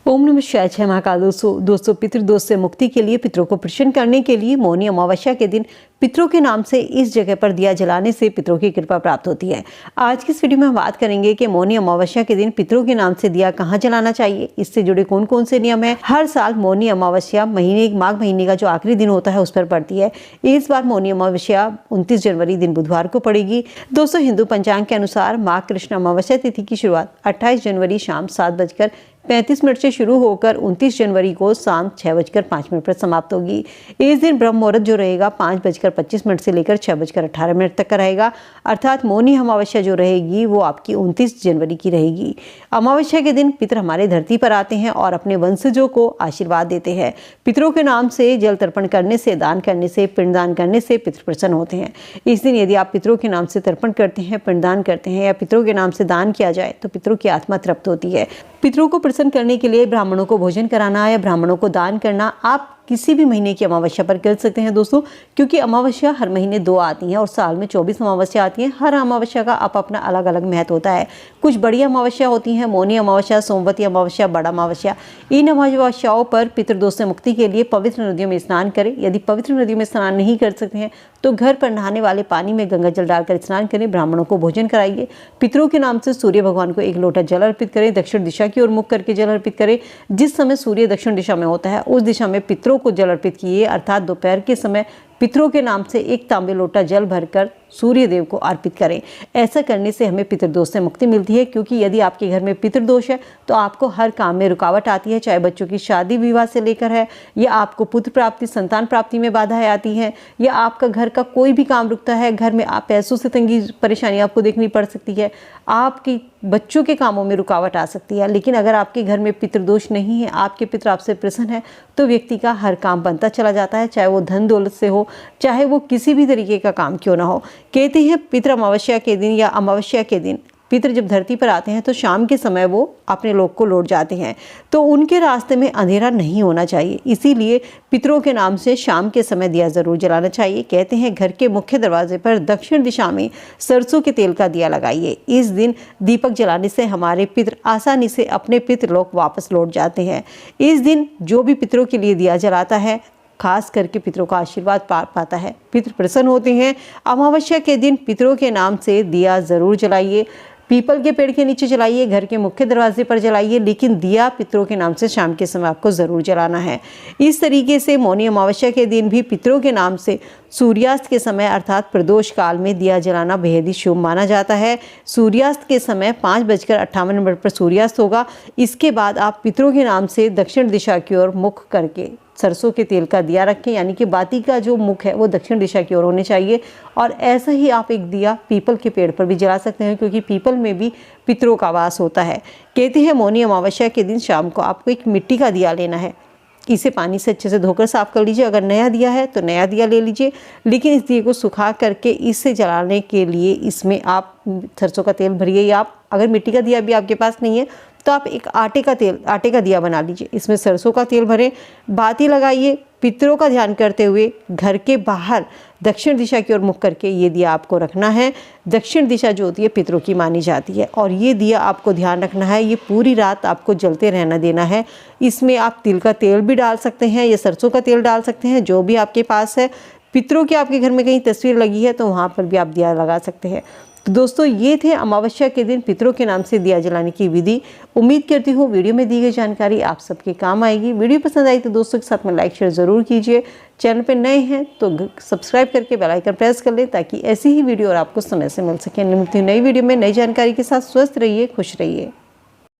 ओम नमः शिवाय। जय महाकाल। दोस्तों पितृदोष से मुक्ति के लिए, पितरों को प्रसन्न करने के लिए मौनी अमावस्या के दिन पितरों के नाम से इस जगह पर दिया जलाने से पितरों की कृपा प्राप्त होती है। आज की इस वीडियो में हम बात करेंगे कि मौनी अमावस्या के दिन पितरों के नाम से दिया कहाँ जलाना चाहिए, इससे जुड़े कौन कौन से नियम है। हर साल मौनी अमावस्या माघ महीने का जो आखिरी दिन होता है उस पर पड़ती है। इस बार मौनी अमावस्या 29 जनवरी दिन बुधवार को पड़ेगी। दोस्तों हिंदू पंचांग के अनुसार माघ कृष्ण अमावस्या तिथि की शुरुआत 28 जनवरी शाम 7:35 से शुरू होकर 29 जनवरी को शाम 6:05 पर समाप्त होगी। इस दिन ब्रह्म मुहूर्त जो रहेगा 5:25 से लेकर 6:18 तक का रहेगा। अर्थात मौनी अमावस्या जो रहेगी वो आपकी 29 जनवरी की रहेगी। अमावस्या के दिन पितर हमारे धरती पर आते हैं और अपने वंशजों को आशीर्वाद देते हैं। पितरों के नाम से जल तर्पण करने से, दान करने से, पिंडदान करने से पितर प्रसन्न होते हैं। इस दिन यदि आप पितरों के नाम से तर्पण करते हैं, पिंडदान करते हैं या पितरों के नाम से दान किया जाए तो पितरों की आत्मा तृप्त होती है। पितरों को प्रसन्न करने के लिए ब्राह्मणों को भोजन कराना या ब्राह्मणों को दान करना आप किसी भी महीने की अमावस्या पर कर सकते हैं दोस्तों, क्योंकि अमावस्या हर महीने 2 आती हैं और साल में 24 अमावस्या आती हैं। हर अमावस्या का अपना अलग अलग महत्व होता है। कुछ बड़ी अमावस्या होती हैं, मौनी अमावस्या, सोमवती अमावस्या, बड़ा अमावस्या। इन अमावस्याओं पर पितृदोष से मुक्ति के लिए पवित्र नदियों में स्नान करें। यदि पवित्र नदियों में स्नान नहीं कर सकते हैं तो घर पर नहाने वाले पानी में गंगा जल डालकर स्नान करें। ब्राह्मणों को भोजन कराइए। पितरों के नाम से सूर्य भगवान को 1 लोटा जल अर्पित करें। दक्षिण दिशा की ओर मुख करके जल अर्पित करें। जिस समय सूर्य दक्षिण दिशा में होता है उस दिशा में पितरों को जल अर्पित किए। अर्थात दोपहर के समय पितरों के नाम से 1 तांबे लोटा जल भरकर सूर्य देव को अर्पित करें। ऐसा करने से हमें पितृदोष से मुक्ति मिलती है, क्योंकि यदि आपके घर में पितृदोष है तो आपको हर काम में रुकावट आती है, चाहे बच्चों की शादी विवाह से लेकर है, या आपको पुत्र प्राप्ति, संतान प्राप्ति में बाधाएं आती हैं, या आपका घर का कोई भी काम रुकता है, घर में आप पैसों से तंगी परेशानी आपको देखनी पड़ सकती है, आपकी बच्चों के कामों में रुकावट आ सकती है। लेकिन अगर आपके घर में पितृदोष नहीं है, आपके पितर आपसे प्रसन्न है, तो व्यक्ति का हर काम बनता चला जाता है, चाहे वो धन दौलत से हो, चाहे वो किसी भी तरीके का काम क्यों ना हो। कहते हैं पितर अमावस्या के दिन या अमावस्या के दिन पितर जब धरती पर आते हैं तो शाम के समय वो अपने लोक को लौट जाते हैं, तो उनके रास्ते में अंधेरा नहीं होना चाहिए। इसीलिए पितरों के नाम से शाम के समय दिया जरूर जलाना चाहिए। कहते हैं घर के मुख्य दरवाजे पर दक्षिण दिशा में सरसों के तेल का दिया लगाइए। इस दिन दीपक जलाने से हमारे पितर आसानी से अपने पितृलोक वापस लौट जाते हैं। इस दिन जो भी पितरों के लिए दिया जलाता है खास करके पितरों का आशीर्वाद पाता है, पितर प्रसन्न होते हैं। अमावस्या के दिन पितरों के नाम से दिया जरूर जलाइए। पीपल के पेड़ के नीचे जलाइए, घर के मुख्य दरवाजे पर जलाइए, लेकिन दिया पितरों के नाम से शाम के समय आपको जरूर जलाना है। इस तरीके से मौनी अमावस्या के दिन भी पितरों के नाम से सूर्यास्त के समय अर्थात प्रदोष काल में दिया जलाना बेहद ही शुभ माना जाता है। सूर्यास्त के समय 5:58 पर सूर्यास्त होगा। इसके बाद आप पितरों के नाम से दक्षिण दिशा की ओर मुख करके सरसों के तेल का दिया रखें, यानी कि बाती का जो मुख है वो दक्षिण दिशा की ओर होने चाहिए। और ऐसा ही आप एक दिया पीपल के पेड़ पर भी जला सकते हैं, क्योंकि पीपल में भी पितरों का वास होता है। कहते हैं मौनी अमावस्या के दिन शाम को आपको एक मिट्टी का दिया लेना है। इसे पानी से अच्छे से धोकर साफ कर लीजिए। अगर नया दिया है तो नया दिया ले लीजिए, लेकिन इस दिए को सुखा करके इसे जलाने के लिए इसमें आप सरसों का तेल भरिए, या आप अगर मिट्टी का दिया भी आपके पास नहीं है तो आप एक आटे का दिया बना लीजिए। इसमें सरसों का तेल भरें, बाती लगाइए। पितरों का ध्यान करते हुए घर के बाहर दक्षिण दिशा की ओर मुख करके ये दिया आपको रखना है। दक्षिण दिशा जो होती है पितरों की मानी जाती है, और ये दिया आपको ध्यान रखना है, ये पूरी रात आपको जलते रहना देना है। इसमें आप तिल का तेल भी डाल सकते हैं या सरसों का तेल डाल सकते हैं, जो भी आपके पास है। पितरों की आपके घर में कहीं तस्वीर लगी है तो वहाँ पर भी आप दिया लगा सकते हैं। तो दोस्तों ये थे अमावस्या के दिन पितरों के नाम से दिया जलाने की विधि। उम्मीद करती हूँ वीडियो में दी गई जानकारी आप सबके काम आएगी। वीडियो पसंद आई तो दोस्तों के साथ में लाइक शेयर ज़रूर कीजिए। चैनल पर नए हैं तो सब्सक्राइब करके बेल आइकन प्रेस कर लें, ताकि ऐसी ही वीडियो और आपको समय से मिल सके। मिलती हूँ नई वीडियो में नई जानकारी के साथ। स्वस्थ रहिए, खुश रहिए।